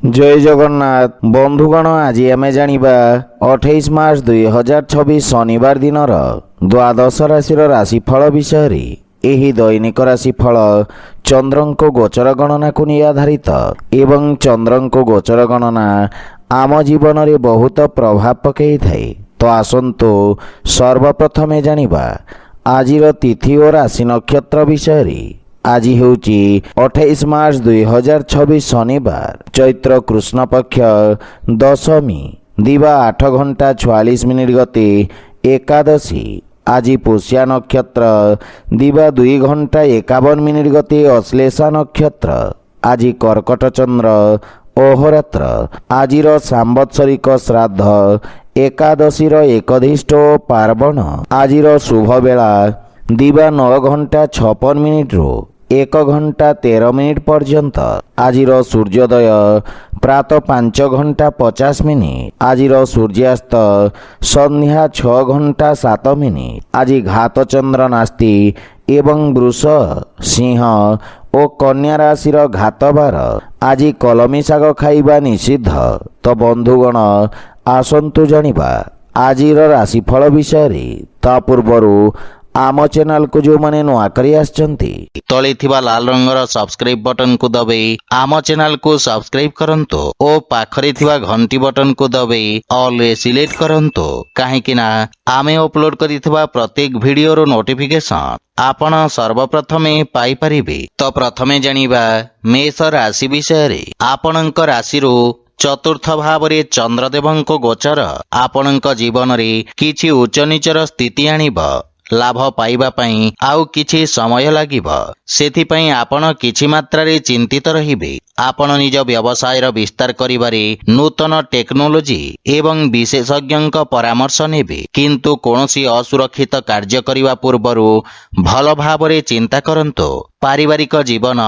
जय जगन्नाथ बंधुगण आज आम जानिबा 28 मार्च 2026 शनिवार दिन द्वादश राशि राशिफल विषय। एही दैनिक राशिफल चंद्रंको गोचर गणना को नहीं आधारित एवं चंद्रंको गोचर गणना आम जीवन में बहुत प्रभाव पकई थाए। तो आसंतु सर्वप्रथमे जानिबा आजिर तिथि और राशि नक्षत्र विषय। आज हेउची 28 मार्च 2026 शनिवार चैत्र कृष्ण पक्ष दशमी दिवा 8 घंटा 44 मिनिट गते एकादशी। आज पुष्या नक्षत्र दिवा 2 घंटा 51 मिनिट गते अश्लेषा नक्षत्र। आज कर्कट चंद्र अहोरात्र। आजिर सांवत्सरिक श्राद्ध एकादशीर एकधिष्ठ पार्वण। आजिर शुभ बेला दिवा 9 घंटा 56 मिनिट रु 1 घंटा 13 मिनिट पर्यंत। आजिर सूर्योदय प्रातः 5 घंटा 50 मिनिट। आजिर सूर्यास्त संध्या 6 घंटा 7 मिनिट। आज घात चंद्र नास्ति एवं वृष सिंह और कन्या राशि घातबार। आज कलमी शाग खाइबा निषिद्ध। तो बंधुगण आसंतु जानिबा आजिर राशिफल विषय। ता पूर्वरु आम चैनल को जो माने नुआ करी आछंती तले थिबा लाल रंगर सब्सक्राइब बटन को दबाई आम चैनल को सब्सक्राइब करंतो ओ पाखरे थिबा घंटी बटन को दबाई ऑल सिलेक्ट करंतो काहेकि ना आमे अपलोड करिथिबा प्रत्येक वीडियो रो नोटिफिकेशन आपण सर्वप्रथमे पाई परिबे। तो प्रथमे जानिबा मेष राशि विषय। आपणक राशि चतुर्थ भाव रे चंद्रदेवंको गोचर आपणक जीवन रे किछि उच्च नीचर स्थिति आनिब। लाभ पाइबा पई आउ किछि समय लागिब। सेथिपई आपण किछि मात्रा रे चिंतित रहिबे। आपण निज व्यवसाय रो विस्तार करिबारे नूतन टेक्नोलोजी एवं विशेषज्ञक परामर्श नेबे। किंतु कोनोसी असुरक्षित कार्य करिबा पूर्वरु भल भावरे चिंता करंतो। पारिवारिक जीवन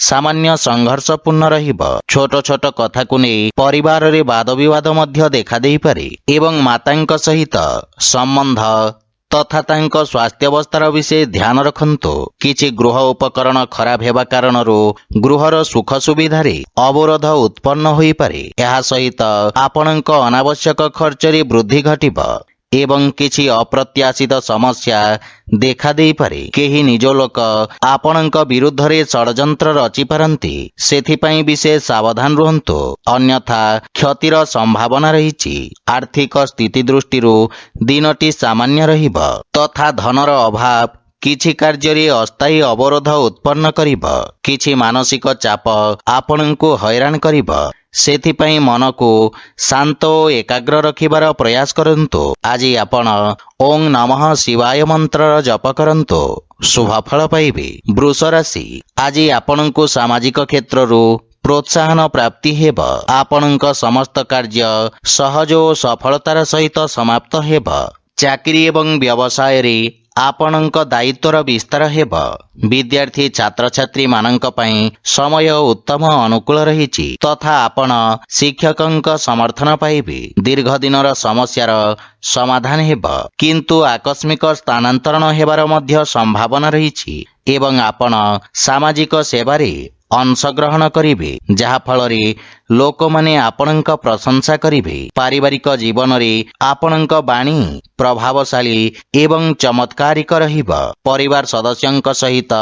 सामान्य संघर्षपूर्ण रहिब। छोट छोट कथा को नहीं परिवार रे वाद विवाद मध्य देखा देई पारे एवं मातांक सहित संबंध तथा तांको स्वास्थ्यावस्थार विषय ध्यान रखंतो। किछि गृह उपकरण खराब हेबा कारणरू गृहर सुख सुविधारे अवरोध उत्पन्न होई पारे। एहा सहित आपणक अनावश्यक खर्चरे वृद्धि घटिब एवं किछि अप्रत्याशित समस्या देखा देई पारे। केही निज लोक आपणक विरुद्ध रे षडयंत्र रचि पारंती। सेथिपई विशेष सावधान रुहंतो अन्यथा क्षतिर संभावना रहिछि। आर्थिक स्थिति दृष्टिरू दिनटी सामान्य रहिब तथा धनर अभाव किछि कार्य अस्थायी अवरोध उत्पन्न करिब। किछि मानसिक चाप आपणको हैरान करिब। सेथिपई मन को शांत और एकाग्र रखिबार प्रयास करंतो। आज आपण ओं नमः शिवाय मंत्र जप करंतो शुभ फल पाइबे। वृष राशि आज आपणको सामाजिक क्षेत्ररू प्रोत्साहन प्राप्ति हेब। आपणक समस्त कार्य सहज और सफलतार सहित समाप्त हेब। चाकरी एवं व्यवसाय रे आपणक दायित्वर विस्तार हेब। विद्यार्थी छात्र छात्री मानक पई समय उत्तम अनुकूल रहिछि तथा आपण शिक्षकंक समर्थन पाइबे। दीर्घ दिनर समस्यार समाधान हेब किंतु आकस्मिक स्थानांतरण हेबार मध्य संभावना रहिछि एवं आपण सामाजिक सेवारे अंशग्रहण करिवे जहा फलरे लोक माने आपणक प्रशंसा करिवे। पारिवारिक जीवन रे आपणक बाणी प्रभावशाली एवं चमत्कारिक रहिब। परिवार सदस्यंक सहित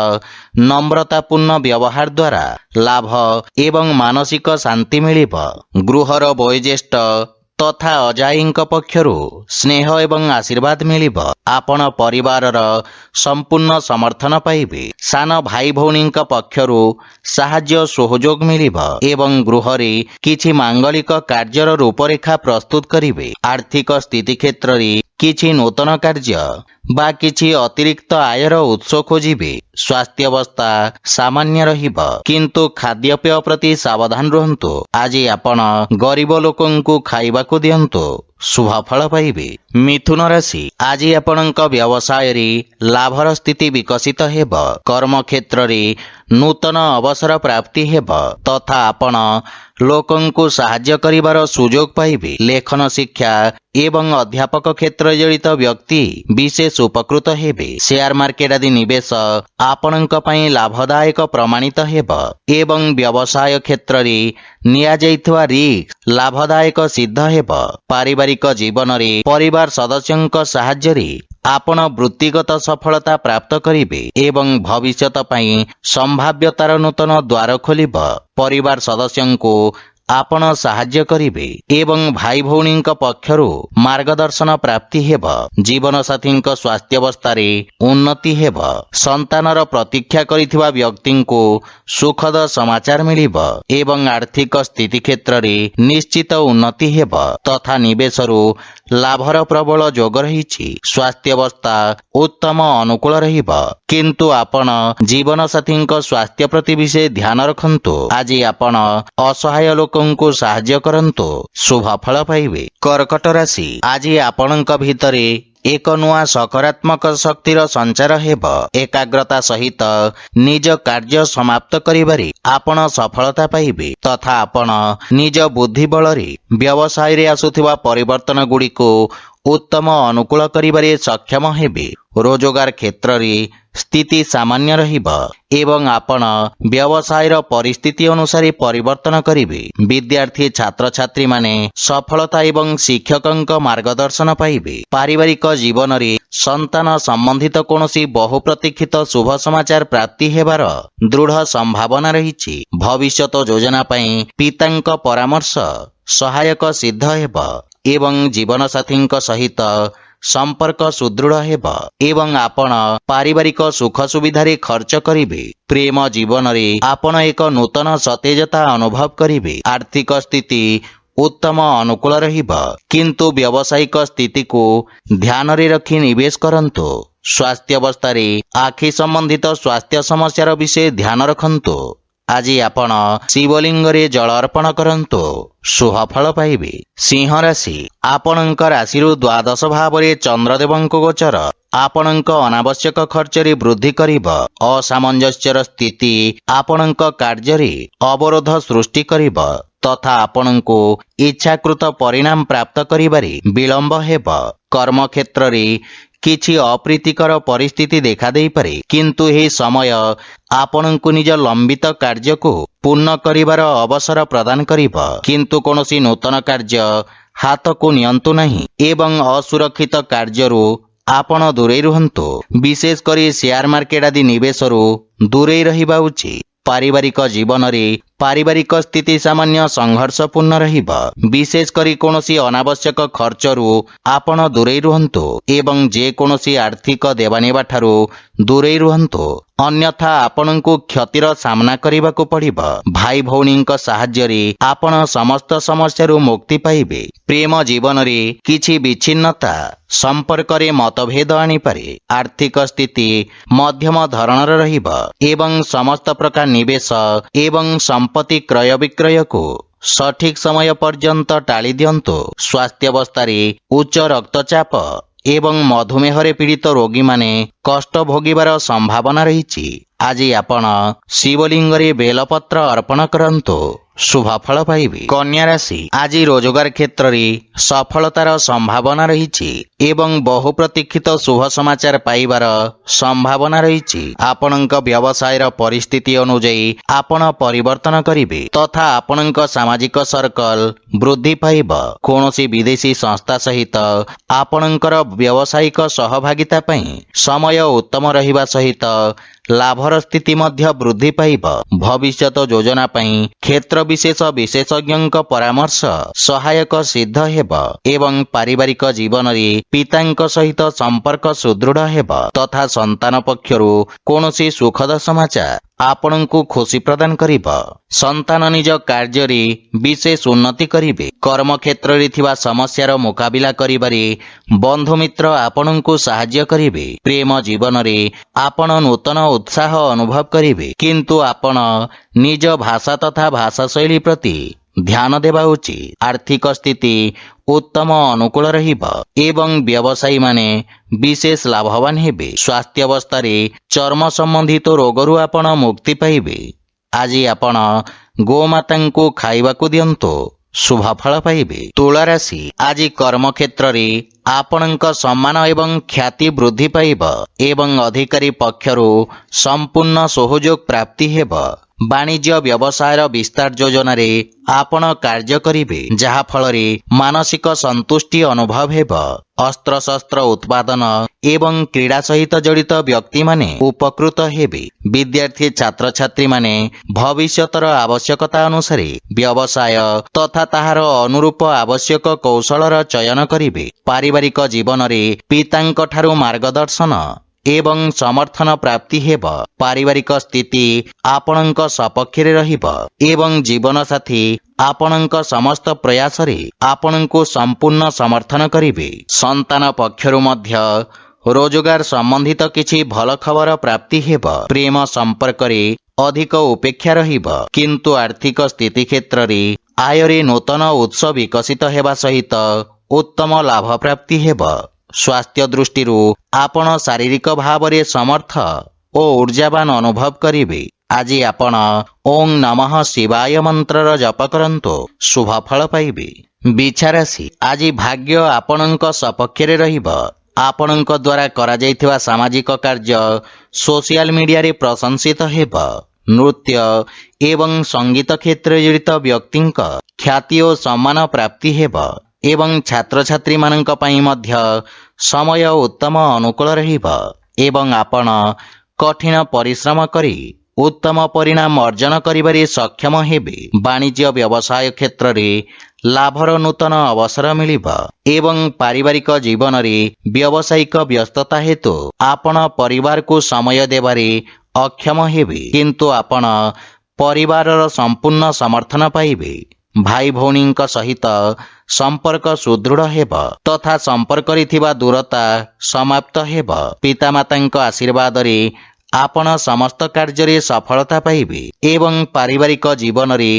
नम्रतापूर्ण व्यवहार द्वारा लाभ एवं मानसिक शांति मिलिब। गृहर वयोज्येष्ठ तथा अजाईंक पक्षरु स्नेह एवं आशीर्वाद मिलिब। आपण परिवारर संपूर्ण समर्थन पाइबे। सान भाई भौणींक पक्षरु साहाय्य सहयोग मिलिब एवं गृहरे किछि मांगलिक कार्यर रूपरेखा प्रस्तुत करिवे। आर्थिक स्थिति क्षेत्र रे किछि नूतन कार्य बा किछि अतिरिक्त आयर उत्स खोजिबे। स्वास्थ्य अवस्था सामान्य रहिब किंतु खाद्यपेय प्रति सावधान रहंतु। आज आपण गरीब लोकंकु खाइबाकु दियंतु शुभ फल पाइबे। मिथुन राशि आज आपणक व्यवसाय रे लाभर स्थिति विकसित हेब। कर्म क्षेत्र रे नूतन अवसर प्राप्ति हेब तथा आपण लोकंकु साहाय्य करिबार सुजोग पाइबे। लेखन शिक्षा एवं अध्यापक क्षेत्र जड़ित व्यक्ति विशेष उपकृत हेबे। शेयर मार्केट आदि निवेश आपणक पई लाभदायक प्रमाणित हेब एवं व्यवसाय क्षेत्र रे ନିଆଯାଇଥିବା ରିସ୍କ ଲାଭଦାୟକ ସିଦ୍ଧ ହେବ। ପାରିବାରିକ ଜୀବନରେ ପରିବାର ସଦସ୍ୟଙ୍କ ସାହାଯ୍ୟରେ ଆପଣ ବୃତ୍ତିଗତ ସଫଳତା ପ୍ରାପ୍ତ କରିବେ ଏବଂ ଭବିଷ୍ୟତ ପାଇଁ ସମ୍ଭାବ୍ୟତାର ନୂତନ ଦ୍ୱାର ଖୋଲିବ। ପରିବାର ସଦସ୍ୟଙ୍କୁ ଆପଣ ସାହାଯ୍ୟ କରିବେ ଏବଂ ଭାଇ ଭଉଣୀଙ୍କ ପକ୍ଷରୁ ମାର୍ଗଦର୍ଶନ ପ୍ରାପ୍ତି ହେବ। ଜୀବନସାଥୀଙ୍କ ସ୍ୱାସ୍ଥ୍ୟାବସ୍ଥାରେ ଉନ୍ନତି ହେବ। ସନ୍ତାନର ପ୍ରତୀକ୍ଷା କରିଥିବା ବ୍ୟକ୍ତିଙ୍କୁ ସୁଖଦ ସମାଚାର ମିଳିବ ଏବଂ ଆର୍ଥିକ ସ୍ଥିତି କ୍ଷେତ୍ରରେ ନିଶ୍ଚିତ ଉନ୍ନତି ହେବ ତଥା ନିବେଶରୁ ଲାଭର ପ୍ରବଳ ଯୋଗ ରହିଛି। ସ୍ୱାସ୍ଥ୍ୟାବସ୍ଥା ଉତ୍ତମ ଅନୁକୂଳ ରହିବ, କିନ୍ତୁ ଆପଣ ଜୀବନସାଥୀଙ୍କ ସ୍ୱାସ୍ଥ୍ୟ ପ୍ରତି ବିଶେଷ ଧ୍ୟାନ ରଖନ୍ତୁ। ଆଜି ଆପଣ ଅସହାୟ ଲୋକଙ୍କୁ ସାହାଯ୍ୟ କରନ୍ତୁ, ଶୁଭ ଫଳ ପାଇବେ। କର୍କଟ ରାଶି, ଆଜି ଆପଣଙ୍କ ଭିତରେ ଏକ ନୂଆ ସକାରାତ୍ମକ ଶକ୍ତିର ସଞ୍ଚାର ହେବ। ଏକାଗ୍ରତା ସହିତ ନିଜ କାର୍ଯ୍ୟ ସମାପ୍ତ କରିବାରେ ଆପଣ ସଫଳତା ପାଇବେ ତଥା ଆପଣ ନିଜ ବୁଦ୍ଧି ବଳରେ ବ୍ୟବସାୟରେ ଆସୁଥିବା ପରିବର୍ତ୍ତନ ଗୁଡ଼ିକୁ ଉତ୍ତମ ଅନୁକୂଳ କରିବାରେ ସକ୍ଷମ ହେବେ। ରୋଜଗାର କ୍ଷେତ୍ରରେ ସ୍ଥିତି ସାମାନ୍ୟ ରହିବ ଏବଂ ଆପଣ ବ୍ୟବସାୟର ପରିସ୍ଥିତି ଅନୁସାରେ ପରିବର୍ତ୍ତନ କରିବେ। ବିଦ୍ୟାର୍ଥୀ ଛାତ୍ରଛାତ୍ରୀମାନେ ସଫଳତା ଏବଂ ଶିକ୍ଷକଙ୍କ ମାର୍ଗଦର୍ଶନ ପାଇବେ। ପାରିବାରିକ ଜୀବନରେ ସନ୍ତାନ ସମ୍ବନ୍ଧିତ କୌଣସି ବହୁ ପ୍ରତୀକ୍ଷିତ ଶୁଭ ସମାଚାର ପ୍ରାପ୍ତି ହେବାର ଦୃଢ଼ ସମ୍ଭାବନା ରହିଛି। ଭବିଷ୍ୟତ ଯୋଜନା ପାଇଁ ପିତାଙ୍କ ପରାମର୍ଶ ସହାୟକ ସିଦ୍ଧ ହେବ ଏବଂ ଜୀବନସାଥୀଙ୍କ ସହିତ ସମ୍ପର୍କ ସୁଦୃଢ଼ ହେବ ଏବଂ ଆପଣ ପାରିବାରିକ ସୁଖ ସୁବିଧାରେ ଖର୍ଚ୍ଚ କରିବେ। ପ୍ରେମ ଜୀବନରେ ଆପଣ ଏକ ନୂତନ ସତେଜତା ଅନୁଭବ କରିବେ। ଆର୍ଥିକ ସ୍ଥିତି ଉତ୍ତମ ଅନୁକୂଳ ରହିବ, କିନ୍ତୁ ବ୍ୟବସାୟିକ ସ୍ଥିତିକୁ ଧ୍ୟାନରେ ରଖି ନିବେଶ କରନ୍ତୁ। ସ୍ୱାସ୍ଥ୍ୟାବସ୍ଥାରେ ଆଖି ସମ୍ବନ୍ଧିତ ସ୍ୱାସ୍ଥ୍ୟ ସମସ୍ୟାର ବିଷୟ ଧ୍ୟାନ ରଖନ୍ତୁ। ଆଜି ଆପଣ ଶିବଲିଙ୍ଗରେ ଜଳ ଅର୍ପଣ କରନ୍ତୁ, ଶୁଭ ଫଳ ପାଇବେ। ସିଂହ ରାଶି, ଆପଣଙ୍କ ରାଶିରୁ ଦ୍ୱାଦଶ ଭାବରେ ଚନ୍ଦ୍ରଦେବଙ୍କ ଗୋଚର ଆପଣଙ୍କ ଅନାବଶ୍ୟକ ଖର୍ଚ୍ଚରେ ବୃଦ୍ଧି କରିବ। ଅସାମଞ୍ଜସ୍ୟର ସ୍ଥିତି ଆପଣଙ୍କ କାର୍ଯ୍ୟରେ ଅବରୋଧ ସୃଷ୍ଟି କରିବ ତଥା ଆପଣଙ୍କୁ ଇଚ୍ଛାକୃତ ପରିଣାମ ପ୍ରାପ୍ତ କରିବାରେ ବିଳମ୍ବ ହେବ। କର୍ମକ୍ଷେତ୍ରରେ କିଛି ଅପ୍ରୀତିକର ପରିସ୍ଥିତି ଦେଖାଦେଇପାରେ, କିନ୍ତୁ ଏହି ସମୟ ଆପଣଙ୍କୁ ନିଜ ଲମ୍ବିତ କାର୍ଯ୍ୟକୁ ପୂର୍ଣ୍ଣ କରିବାର ଅବସର ପ୍ରଦାନ କରିବ। କିନ୍ତୁ କୌଣସି ନୂତନ କାର୍ଯ୍ୟ ହାତକୁ ନିଅନ୍ତୁ ନାହିଁ ଏବଂ ଅସୁରକ୍ଷିତ କାର୍ଯ୍ୟରୁ ଆପଣ ଦୂରେଇ ରୁହନ୍ତୁ। ବିଶେଷ କରି ସେୟାର ମାର୍କେଟ ଆଦି ନିବେଶରୁ ଦୂରେଇ ରହିବା ଉଚିତ। ପାରିବାରିକ ଜୀବନରେ ପାରିବାରିକ ସ୍ଥିତି ସାମାନ୍ୟ ସଂଘର୍ଷପୂର୍ଣ୍ଣ ରହିବ। ବିଶେଷ କରି କୌଣସି ଅନାବଶ୍ୟକ ଖର୍ଚ୍ଚରୁ ଆପଣ ଦୂରେଇ ରୁହନ୍ତୁ ଏବଂ ଯେକୌଣସି ଆର୍ଥିକ ଦେବାନେବା ଠାରୁ ଦୂରେଇ ରୁହନ୍ତୁ, ଅନ୍ୟଥା ଆପଣଙ୍କୁ କ୍ଷତିର ସାମ୍ନା କରିବାକୁ ପଡ଼ିବ। ଭାଇ ଭଉଣୀଙ୍କ ସାହାଯ୍ୟରେ ଆପଣ ସମସ୍ତ ସମସ୍ୟାରୁ ମୁକ୍ତି ପାଇବେ। ପ୍ରେମ ଜୀବନରେ କିଛି ବିଚ୍ଛିନ୍ନତା ସମ୍ପର୍କରେ ମତଭେଦ ଆଣିପାରେ। ଆର୍ଥିକ ସ୍ଥିତି ମଧ୍ୟମ ଧରଣର ରହିବ ଏବଂ ସମସ୍ତ ପ୍ରକାର ନିବେଶ ଏବଂ ସମ୍ପତ୍ତି କ୍ରୟ ବିକ୍ରୟକୁ ସଠିକ ସମୟ ପର୍ଯ୍ୟନ୍ତ ଟାଳି ଦିଅନ୍ତୁ। ସ୍ୱାସ୍ଥ୍ୟାବସ୍ଥାରେ ଉଚ୍ଚ ରକ୍ତଚାପ ଏବଂ ମଧୁମେହରେ ପୀଡ଼ିତ ରୋଗୀମାନେ କଷ୍ଟ ଭୋଗିବାର ସମ୍ଭାବନା ରହିଛି। ଆଜି ଆପଣ ଶିବଲିଙ୍ଗରେ ବେଲପତ୍ର ଅର୍ପଣ କରନ୍ତୁ, ଶୁଭ ଫଳ ପାଇବେ। କନ୍ୟା ରାଶି, ଆଜି ରୋଜଗାର କ୍ଷେତ୍ରରେ ସଫଳତାର ସମ୍ଭାବନା ରହିଛି ଏବଂ ବହୁ ପ୍ରତୀକ୍ଷିତ ଶୁଭ ସମାଚାର ପାଇବାର ସମ୍ଭାବନା ରହିଛି। ଆପଣଙ୍କ ବ୍ୟବସାୟର ପରିସ୍ଥିତି ଅନୁଯାୟୀ ଆପଣ ପରିବର୍ତ୍ତନ କରିବେ ତଥା ଆପଣଙ୍କ ସାମାଜିକ ସର୍କଲ ବୃଦ୍ଧି ପାଇବ। କୌଣସି ବିଦେଶୀ ସଂସ୍ଥା ସହିତ ଆପଣଙ୍କର ବ୍ୟବସାୟିକ ସହଭାଗିତା ପାଇଁ ସମୟ ଉତ୍ତମ ରହିବା ସହିତ ଲାଭର ସ୍ଥିତି ମଧ୍ୟ ବୃଦ୍ଧି ପାଇବ। ଭବିଷ୍ୟତ ଯୋଜନା ପାଇଁ କ୍ଷେତ୍ର ବିଶେଷ ବିଶେଷଜ୍ଞଙ୍କ ପରାମର୍ଶ ସହାୟକ ସିଦ୍ଧ ହେବ ଏବଂ ପାରିବାରିକ ଜୀବନରେ ପିତାଙ୍କ ସହିତ ସମ୍ପର୍କ ସୁଦୃଢ଼ ହେବ ତଥା ସନ୍ତାନ ପକ୍ଷରୁ କୌଣସି ସୁଖଦ ସମାଚାର ଆପଣଙ୍କୁ ଖୁସି ପ୍ରଦାନ କରିବ। ସନ୍ତାନ ନିଜ କାର୍ଯ୍ୟରେ ବିଶେଷ ଉନ୍ନତି କରିବେ। କର୍ମକ୍ଷେତ୍ରରେ ଥିବା ସମସ୍ୟାର ମୁକାବିଲା କରିବାରେ ବନ୍ଧୁମିତ୍ର ଆପଣଙ୍କୁ ସାହାଯ୍ୟ କରିବେ। ପ୍ରେମ ଜୀବନରେ ଆପଣ ନୂତନ ଉତ୍ସାହ ଅନୁଭବ କରିବେ, କିନ୍ତୁ ଆପଣ ନିଜ ଭାଷା ତଥା ଭାଷାଶୈଳୀ ପ୍ରତି ଧ୍ୟାନ ଦେବା ଉଚିତ। ଆର୍ଥିକ ସ୍ଥିତି ଉତ୍ତମ ଅନୁକୂଳ ରହିବ ଏବଂ ବ୍ୟବସାୟୀମାନେ ବିଶେଷ ଲାଭବାନ ହେବେ। ସ୍ୱାସ୍ଥ୍ୟାବସ୍ଥାରେ ଚର୍ମ ସମ୍ବନ୍ଧିତ ରୋଗରୁ ଆପଣ ମୁକ୍ତି ପାଇବେ। ଆଜି ଆପଣ ଗୋମାତାଙ୍କୁ ଖାଇବାକୁ ଦିଅନ୍ତୁ, ଶୁଭ ଫଳ ପାଇବେ। ତୁଳା ରାଶି, ଆଜି କର୍ମକ୍ଷେତ୍ରରେ ଆପଣଙ୍କ ସମ୍ମାନ ଏବଂ ଖ୍ୟାତି ବୃଦ୍ଧି ପାଇବ ଏବଂ ଅଧିକାରୀ ପକ୍ଷରୁ ସମ୍ପୂର୍ଣ୍ଣ ସହଯୋଗ ପ୍ରାପ୍ତି ହେବ। ବାଣିଜ୍ୟ ବ୍ୟବସାୟର ବିସ୍ତାର ଯୋଜନାରେ ଆପଣ କାର୍ଯ୍ୟ କରିବେ, ଯାହା ଫଳରେ ମାନସିକ ସନ୍ତୁଷ୍ଟି ଅନୁଭବ ହେବ। ଅସ୍ତ୍ରଶସ୍ତ୍ର ଉତ୍ପାଦନ ଏବଂ କ୍ରୀଡ଼ା ସହିତ ଜଡ଼ିତ ବ୍ୟକ୍ତିମାନେ ଉପକୃତ ହେବେ। ବିଦ୍ୟାର୍ଥୀ ଛାତ୍ରଛାତ୍ରୀମାନେ ଭବିଷ୍ୟତର ଆବଶ୍ୟକତା ଅନୁସାରେ ବ୍ୟବସାୟ ତଥା ତାହାର ଅନୁରୂପ ଆବଶ୍ୟକ କୌଶଳର ଚୟନ କରିବେ। ପାରିବାରିକ ଜୀବନରେ ପିତାଙ୍କ ଠାରୁ ମାର୍ଗଦର୍ଶନ ଏବଂ ସମର୍ଥନ ପ୍ରାପ୍ତି ହେବ। ପାରିବାରିକ ସ୍ଥିତି ଆପଣଙ୍କ ସପକ୍ଷରେ ରହିବ ଏବଂ ଜୀବନସାଥୀ ଆପଣଙ୍କ ସମସ୍ତ ପ୍ରୟାସରେ ଆପଣଙ୍କୁ ସମ୍ପୂର୍ଣ୍ଣ ସମର୍ଥନ କରିବେ। ସନ୍ତାନ ପକ୍ଷରୁ ମଧ୍ୟ ରୋଜଗାର ସମ୍ବନ୍ଧିତ କିଛି ଭଲ ଖବର ପ୍ରାପ୍ତି ହେବ। ପ୍ରେମ ସମ୍ପର୍କରେ ଅଧିକ ଉପେକ୍ଷା ରହିବ, କିନ୍ତୁ ଆର୍ଥିକ ସ୍ଥିତି କ୍ଷେତ୍ରରେ ଆୟରେ ନୂତନ ଉତ୍ସ ବିକଶିତ ହେବା ସହିତ ଉତ୍ତମ ଲାଭ ପ୍ରାପ୍ତି ହେବ। ସ୍ୱାସ୍ଥ୍ୟ ଦୃଷ୍ଟିରୁ ଆପଣ ଶାରୀରିକ ଭାବରେ ସମର୍ଥ ଓ ଊର୍ଜାବାନ ଅନୁଭବ କରିବେ। ଆଜି ଆପଣ ଓଂ ନମଃ ଶିବାୟ ମନ୍ତ୍ରର ଜପ କରନ୍ତୁ, ଶୁଭ ଫଳ ପାଇବେ। ବିଛାରାଶି ଆଜି ଭାଗ୍ୟ ଆପଣଙ୍କ ସପକ୍ଷରେ ରହିବ। ଆପଣଙ୍କ ଦ୍ୱାରା କରାଯାଇଥିବା ସାମାଜିକ କାର୍ଯ୍ୟ ସୋସିଆଲ ମିଡିଆରେ ପ୍ରଶଂସିତ ହେବ। ନୃତ୍ୟ ଏବଂ ସଙ୍ଗୀତ କ୍ଷେତ୍ରରେ ଜଡ଼ିତ ବ୍ୟକ୍ତିଙ୍କ ଖ୍ୟାତି ଓ ସମ୍ମାନ ପ୍ରାପ୍ତି ହେବ ଏବଂ ଛାତ୍ରଛାତ୍ରୀମାନଙ୍କ ପାଇଁ ମଧ୍ୟ ସମୟ ଉତ୍ତମ ଅନୁକୂଳ ରହିବ ଏବଂ ଆପଣ କଠିନ ପରିଶ୍ରମ କରି ଉତ୍ତମ ପରିଣାମ ଅର୍ଜନ କରିବାରେ ସକ୍ଷମ ହେବେ। ବାଣିଜ୍ୟ ବ୍ୟବସାୟ କ୍ଷେତ୍ରରେ ଲାଭର ନୂତନ ଅବସର ମିଳିବ ଏବଂ ପାରିବାରିକ ଜୀବନରେ ବ୍ୟବସାୟିକ ବ୍ୟସ୍ତତା ହେତୁ ଆପଣ ପରିବାରକୁ ସମୟ ଦେବାରେ ଅକ୍ଷମ ହେବେ, କିନ୍ତୁ ଆପଣ ପରିବାରର ସମ୍ପୂର୍ଣ୍ଣ ସମର୍ଥନ ପାଇବେ। ଭାଇ ଭଉଣୀଙ୍କ ସହିତ ସମ୍ପର୍କ ସୁଦୃଢ଼ ହେବ ତଥା ସମ୍ପର୍କରେ ଥିବା ଦୂରତା ସମାପ୍ତ ହେବ। ପିତାମାତାଙ୍କ ଆଶୀର୍ବାଦରେ ଆପଣ ସମସ୍ତ କାର୍ଯ୍ୟରେ ସଫଳତା ପାଇବେ ଏବଂ ପାରିବାରିକ ଜୀବନରେ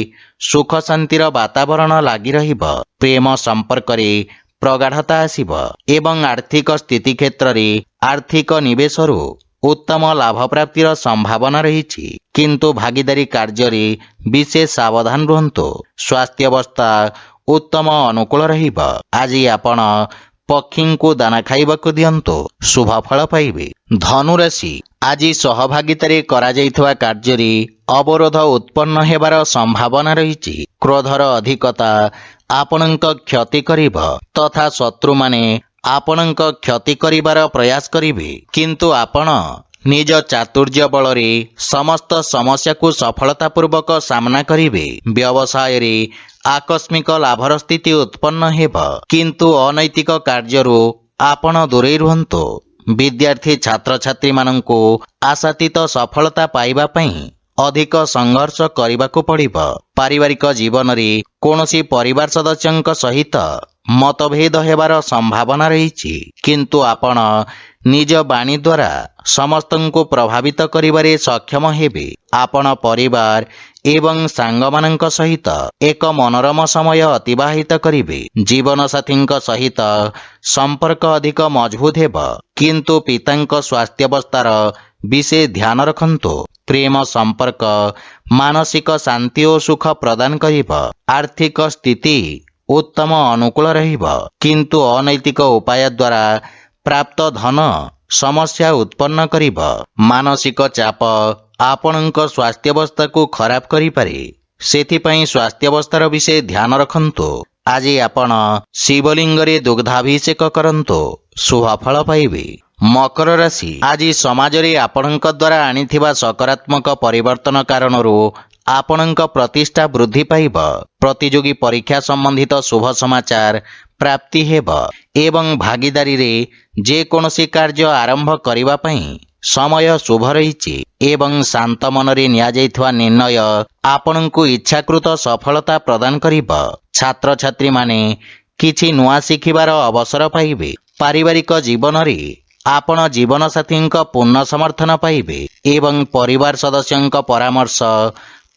ସୁଖ ଶାନ୍ତିର ବାତାବରଣ ଲାଗି ରହିବ। ପ୍ରେମ ସମ୍ପର୍କରେ ପ୍ରଗାଢ଼ତା ଆସିବ ଏବଂ ଆର୍ଥିକ ସ୍ଥିତି କ୍ଷେତ୍ରରେ ଆର୍ଥିକ ନିବେଶରୁ ଉତ୍ତମ ଲାଭ ପ୍ରାପ୍ତିର ସମ୍ଭାବନା ରହିଛି, କିନ୍ତୁ ଭାଗିଦାରୀ କାର୍ଯ୍ୟରେ ବିଶେଷ ସାବଧାନ ରୁହନ୍ତୁ। ସ୍ୱାସ୍ଥ୍ୟାବସ୍ଥା ଉତ୍ତମ ଅନୁକୂଳ ରହିବ। ଆଜି ଆପଣ ପକ୍ଷୀଙ୍କୁ ଦାନା ଖାଇବାକୁ ଦିଅନ୍ତୁ, ଶୁଭ ଫଳ ପାଇବେ। ଧନୁରାଶି ଆଜି ସହଭାଗିତାରେ କରାଯାଇଥିବା କାର୍ଯ୍ୟରେ ଅବରୋଧ ଉତ୍ପନ୍ନ ହେବାର ସମ୍ଭାବନା ରହିଛି। କ୍ରୋଧର ଅଧିକତା ଆପଣଙ୍କ କ୍ଷତି କରିବ ତଥା ଶତ୍ରୁମାନେ ଆପଣଙ୍କ କ୍ଷତି କରିବାର ପ୍ରୟାସ କରିବେ, କିନ୍ତୁ ଆପଣ ନିଜ ଚାତୁର୍ଯ୍ୟ ବଳରେ ସମସ୍ତ ସମସ୍ୟାକୁ ସଫଳତାପୂର୍ବକ ସାମ୍ନା କରିବେ। ବ୍ୟବସାୟରେ ଆକସ୍ମିକ ଲାଭର ସ୍ଥିତି ଉତ୍ପନ୍ନ ହେବ, କିନ୍ତୁ ଅନୈତିକ କାର୍ଯ୍ୟରୁ ଆପଣ ଦୂରେଇ ରୁହନ୍ତୁ। ବିଦ୍ୟାର୍ଥୀ ଛାତ୍ରଛାତ୍ରୀମାନଙ୍କୁ ଆଶାତୀତ ସଫଳତା ପାଇବା ପାଇଁ ଅଧିକ ସଂଘର୍ଷ କରିବାକୁ ପଡ଼ିବ। ପାରିବାରିକ ଜୀବନରେ କୌଣସି ପରିବାର ସଦସ୍ୟଙ୍କ ସହିତ ମତଭେଦ ହେବାର ସମ୍ଭାବନା ରହିଛି, କିନ୍ତୁ ଆପଣ ନିଜ ବାଣୀ ଦ୍ୱାରା ସମସ୍ତଙ୍କୁ ପ୍ରଭାବିତ କରିବାରେ ସକ୍ଷମ ହେବେ। ଆପଣ ପରିବାର ଏବଂ ସାଙ୍ଗମାନଙ୍କ ସହିତ ଏକ ମନୋରମ ସମୟ ଅତିବାହିତ କରିବେ। ଜୀବନସାଥୀଙ୍କ ସହିତ ସମ୍ପର୍କ ଅଧିକ ମଜବୁତ ହେବ, କିନ୍ତୁ ପିତାଙ୍କ ସ୍ୱାସ୍ଥ୍ୟାବସ୍ଥାର ବିଶେଷ ଧ୍ୟାନ ରଖନ୍ତୁ। ପ୍ରେମ ସମ୍ପର୍କ ମାନସିକ ଶାନ୍ତି ଓ ସୁଖ ପ୍ରଦାନ କରିବ। ଆର୍ଥିକ ସ୍ଥିତି ଉତ୍ତମ ଅନୁକୂଳ ରହିବ, କିନ୍ତୁ ଅନୈତିକ ଉପାୟ ଦ୍ୱାରା ପ୍ରାପ୍ତ ଧନ ସମସ୍ୟା ଉତ୍ପନ୍ନ କରିବ। ମାନସିକ ଚାପ ଆପଣଙ୍କ ସ୍ୱାସ୍ଥ୍ୟାବସ୍ଥାକୁ ଖରାପ କରିପାରେ, ସେଥିପାଇଁ ସ୍ୱାସ୍ଥ୍ୟାବସ୍ଥାର ବିଶେଷ ଧ୍ୟାନ ରଖନ୍ତୁ। ଆଜି ଆପଣ ଶିବଲିଙ୍ଗରେ ଦୁଗ୍ଧାଭିଷେକ କରନ୍ତୁ, ଶୁଭ ଫଳ ପାଇବେ। ମକର ରାଶି ଆଜି ସମାଜରେ ଆପଣଙ୍କ ଦ୍ୱାରା ଆଣିଥିବା ସକାରାତ୍ମକ ପରିବର୍ତ୍ତନ କାରଣରୁ ଆପଣଙ୍କ ପ୍ରତିଷ୍ଠା ବୃଦ୍ଧି ପାଇବ। ପ୍ରତିଯୋଗୀ ପରୀକ୍ଷା ସମ୍ବନ୍ଧିତ ଶୁଭ ସମାଚାର ପ୍ରାପ୍ତି ହେବ ଏବଂ ଭାଗିଦାରୀରେ ଯେକୌଣସି କାର୍ଯ୍ୟ ଆରମ୍ଭ କରିବା ପାଇଁ ସମୟ ଶୁଭ ରହିଛି ଏବଂ ଶାନ୍ତ ମନରେ ନିଆଯାଇଥିବା ନିର୍ଣ୍ଣୟ ଆପଣଙ୍କୁ ଇଚ୍ଛାକୃତ ସଫଳତା ପ୍ରଦାନ କରିବ। ଛାତ୍ରଛାତ୍ରୀମାନେ କିଛି ନୂଆ ଶିଖିବାର ଅବସର ପାଇବେ। ପାରିବାରିକ ଜୀବନରେ ଆପଣ ଜୀବନସାଥୀଙ୍କ ପୂର୍ଣ୍ଣ ସମର୍ଥନ ପାଇବେ ଏବଂ ପରିବାର ସଦସ୍ୟଙ୍କ ପରାମର୍ଶ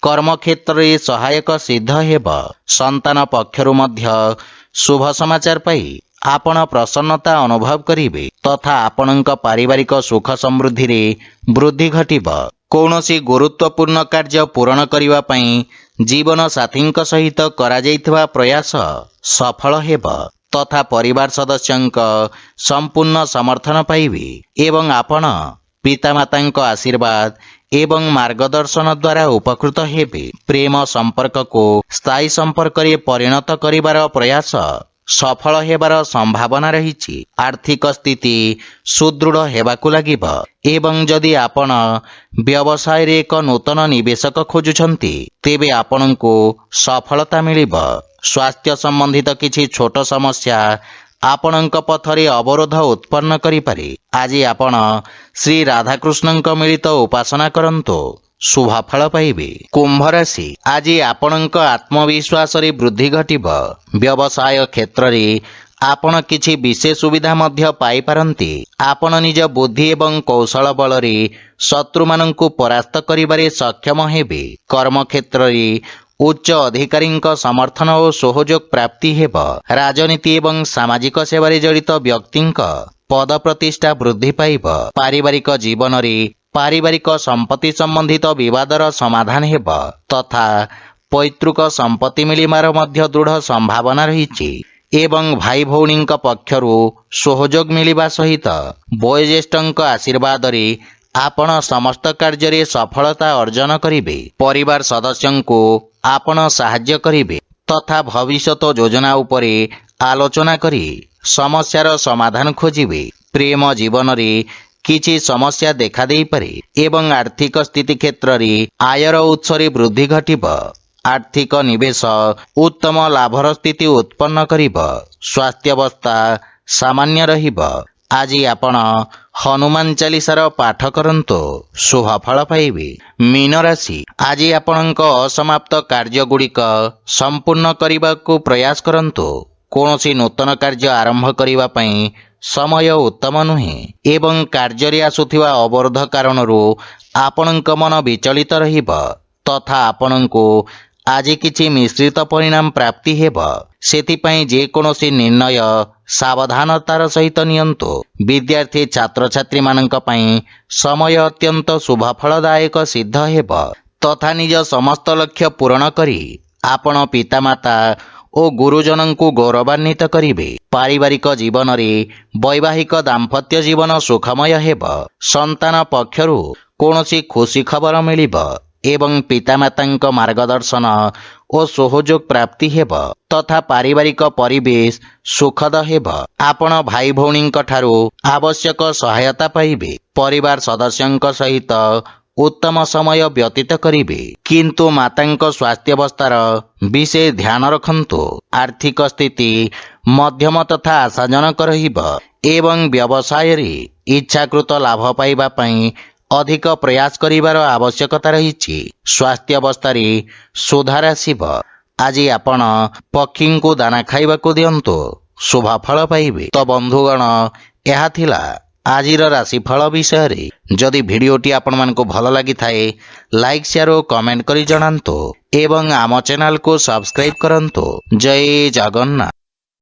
କର୍ମକ୍ଷେତ୍ରରେ ସହାୟକ ସିଦ୍ଧ ହେବ। ସନ୍ତାନ ପକ୍ଷରୁ ମଧ୍ୟ ଶୁଭ ସମାଚାର ପାଇ ଆପଣ ପ୍ରସନ୍ନତା ଅନୁଭବ କରିବେ ତଥା ଆପଣଙ୍କ ପାରିବାରିକ ସୁଖ ସମୃଦ୍ଧିରେ ବୃଦ୍ଧି ଘଟିବ। କୌଣସି ଗୁରୁତ୍ୱପୂର୍ଣ୍ଣ କାର୍ଯ୍ୟ ପୂରଣ କରିବା ପାଇଁ ଜୀବନସାଥୀଙ୍କ ସହିତ କରାଯାଇଥିବା ପ୍ରୟାସ ସଫଳ ହେବ ତଥା ପରିବାର ସଦସ୍ୟଙ୍କ ସମ୍ପୂର୍ଣ୍ଣ ସମର୍ଥନ ପାଇବେ ଏବଂ ଆପଣ ପିତାମାତାଙ୍କ ଆଶୀର୍ବାଦ ଏବଂ ମାର୍ଗଦର୍ଶନ ଦ୍ୱାରା ଉପକୃତ ହେବେ। ପ୍ରେମ ସମ୍ପର୍କକୁ ସ୍ଥାୟୀ ସମ୍ପର୍କରେ ପରିଣତ କରିବାର ପ୍ରୟାସ ସଫଳ ହେବାର ସମ୍ଭାବନା ରହିଛି। ଆର୍ଥିକ ସ୍ଥିତି ସୁଦୃଢ଼ ହେବାକୁ ଲାଗିବ ଏବଂ ଯଦି ଆପଣ ବ୍ୟବସାୟରେ ଏକ ନୂତନ ନିବେଶକ ଖୋଜୁଛନ୍ତି ତେବେ ଆପଣଙ୍କୁ ସଫଳତା ମିଳିବ। ସ୍ୱାସ୍ଥ୍ୟ ସମ୍ବନ୍ଧିତ କିଛି ଛୋଟ ସମସ୍ୟା ଆପଣଙ୍କ ପଥରେ ଅବରୋଧ ଉତ୍ପନ୍ନ କରିପାରେ। ଆଜି ଆପଣ ଶ୍ରୀ ରାଧାକୃଷ୍ଣଙ୍କ ମିଳିତ ଉପାସନା କରନ୍ତୁ, ଶୁଭ ଫଳ ପାଇବେ। କୁମ୍ଭ ରାଶି, ଆଜି ଆପଣଙ୍କ ଆତ୍ମବିଶ୍ୱାସରେ ବୃଦ୍ଧି ଘଟିବ। ବ୍ୟବସାୟ କ୍ଷେତ୍ରରେ ଆପଣ କିଛି ବିଶେଷ ସୁବିଧା ମଧ୍ୟ ପାଇପାରନ୍ତି। ଆପଣ ନିଜ ବୁଦ୍ଧି ଏବଂ କୌଶଳ ବଳରେ ଶତ୍ରୁମାନଙ୍କୁ ପରାସ୍ତ କରିବାରେ ସକ୍ଷମ ହେବେ। କର୍ମକ୍ଷେତ୍ରରେ ଉଚ୍ଚ ଅଧିକାରୀଙ୍କ ସମର୍ଥନ ଓ ସହଯୋଗ ପ୍ରାପ୍ତି ହେବ। ରାଜନୀତି ଏବଂ ସାମାଜିକ ସେବାରେ ଜଡ଼ିତ ବ୍ୟକ୍ତିଙ୍କ ପଦ ପ୍ରତିଷ୍ଠା ବୃଦ୍ଧି ପାଇବ। ପାରିବାରିକ ଜୀବନରେ ପାରିବାରିକ ସମ୍ପତ୍ତି ସମ୍ବନ୍ଧିତ ବିବାଦର ସମାଧାନ ହେବ ତଥା ପୈତୃକ ସମ୍ପତ୍ତି ମିଳିବାର ମଧ୍ୟ ଦୃଢ଼ ସମ୍ଭାବନା ରହିଛି ଏବଂ ଭାଇ ଭଉଣୀଙ୍କ ପକ୍ଷରୁ ସହଯୋଗ ମିଳିବା ସହିତ ବୟୋଜ୍ୟେଷ୍ଠଙ୍କ ଆଶୀର୍ବାଦରେ ଆପଣ ସମସ୍ତ କାର୍ଯ୍ୟରେ ସଫଳତା ଅର୍ଜନ କରିବେ। ପରିବାର ସଦସ୍ୟଙ୍କୁ ଆପଣ ସାହାଯ୍ୟ କରିବେ ତଥା ଭବିଷ୍ୟତ ଯୋଜନା ଉପରେ ଆଲୋଚନା କରି ସମସ୍ୟାର ସମାଧାନ ଖୋଜିବେ। ପ୍ରେମ ଜୀବନରେ କିଛି ସମସ୍ୟା ଦେଖାଦେଇପାରେ ଏବଂ ଆର୍ଥିକ ସ୍ଥିତି କ୍ଷେତ୍ରରେ ଆୟର ଉତ୍ସରେ ବୃଦ୍ଧି ଘଟିବ। ଆର୍ଥିକ ନିବେଶ ଉତ୍ତମ ଲାଭର ସ୍ଥିତି ଉତ୍ପନ୍ନ କରିବ। ସ୍ୱାସ୍ଥ୍ୟାବସ୍ଥା ସାମାନ୍ୟ ରହିବ। ଆଜି ଆପଣ ହନୁମାନ ଚାଲିସାର ପାଠ କରନ୍ତୁ, ଶୁଭ ଫଳ ପାଇବେ। ମୀନ ରାଶି, ଆଜି ଆପଣଙ୍କ ଅସମାପ୍ତ କାର୍ଯ୍ୟଗୁଡ଼ିକ ସମ୍ପୂର୍ଣ୍ଣ କରିବାକୁ ପ୍ରୟାସ କରନ୍ତୁ। କୌଣସି ନୂତନ କାର୍ଯ୍ୟ ଆରମ୍ଭ କରିବା ପାଇଁ ସମୟ ଉତ୍ତମ ନୁହେଁ ଏବଂ କାର୍ଯ୍ୟରେ ଆସୁଥିବା ଅବରୋଧ କାରଣରୁ ଆପଣଙ୍କ ମନ ବିଚଳିତ ରହିବ ତଥା ଆପଣଙ୍କୁ ଆଜି କିଛି ମିଶ୍ରିତ ପରିଣାମ ପ୍ରାପ୍ତି ହେବ। ସେଥିପାଇଁ ଯେକୌଣସି ନିର୍ଣ୍ଣୟ ସାବଧାନତାର ସହିତ ନିଅନ୍ତୁ। ବିଦ୍ୟାର୍ଥୀ ଛାତ୍ରଛାତ୍ରୀମାନଙ୍କ ପାଇଁ ସମୟ ଅତ୍ୟନ୍ତ ଶୁଭଫଳଦାୟକ ସିଦ୍ଧ ହେବ ତଥା ନିଜ ସମସ୍ତ ଲକ୍ଷ୍ୟ ପୂରଣ କରି ଆପଣ ପିତାମାତା ଓ ଗୁରୁଜନଙ୍କୁ ଗୌରବାନ୍ୱିତ କରିବେ। ପାରିବାରିକ ଜୀବନରେ ବୈବାହିକ ଦାମ୍ପତ୍ୟ ଜୀବନ ସୁଖମୟ ହେବ। ସନ୍ତାନ ପକ୍ଷରୁ କୌଣସି ଖୁସି ଖବର ମିଳିବ ଏବଂ ପିତାମାତାଙ୍କ ମାର୍ଗଦର୍ଶନ ଓ ସହଯୋଗ ପ୍ରାପ୍ତି ହେବ ତଥା ପାରିବାରିକ ପରିବେଶ ସୁଖଦ ହେବ। ଆପଣ ଭାଇ ଭଉଣୀଙ୍କ ଠାରୁ ଆବଶ୍ୟକ ସହାୟତା ପାଇବେ। ପରିବାର ସଦସ୍ୟଙ୍କ ସହିତ ଉତ୍ତମ ସମୟ ବ୍ୟତୀତ କରିବେ କିନ୍ତୁ ମାତାଙ୍କ ସ୍ୱାସ୍ଥ୍ୟାବସ୍ଥାର ବିଶେଷ ଧ୍ୟାନ ରଖନ୍ତୁ। ଆର୍ଥିକ ସ୍ଥିତି ମଧ୍ୟମ ତଥା ଆଶାଜନକ ରହିବ ଏବଂ ବ୍ୟବସାୟରେ ଇଚ୍ଛାକୃତ ଲାଭ ପାଇବା ପାଇଁ ଅଧିକ ପ୍ରୟାସ କରିବାର ଆବଶ୍ୟକତା ରହିଛି। ସ୍ୱାସ୍ଥ୍ୟାବସ୍ଥାରେ ସୁଧାର ଆସିବ। ଆଜି ଆପଣ ପକ୍ଷୀଙ୍କୁ ଦାନା ଖାଇବାକୁ ଦିଅନ୍ତୁ, ଶୁଭ ଫଳ ପାଇବେ। ତ ବନ୍ଧୁଗଣ, ଏହା ଥିଲା ଆଜିର ରାଶିଫଳ ବିଷୟରେ। ଯଦି ଭିଡ଼ିଓଟି ଆପଣମାନଙ୍କୁ ଭଲ ଲାଗିଥାଏ ଲାଇକ୍ ସେୟାର ଓ କମେଣ୍ଟ କରି ଜଣାନ୍ତୁ ଏବଂ ଆମ ଚ୍ୟାନେଲକୁ ସବସ୍କ୍ରାଇବ୍ କରନ୍ତୁ। ଜୟ ଜଗନ୍ନାଥ।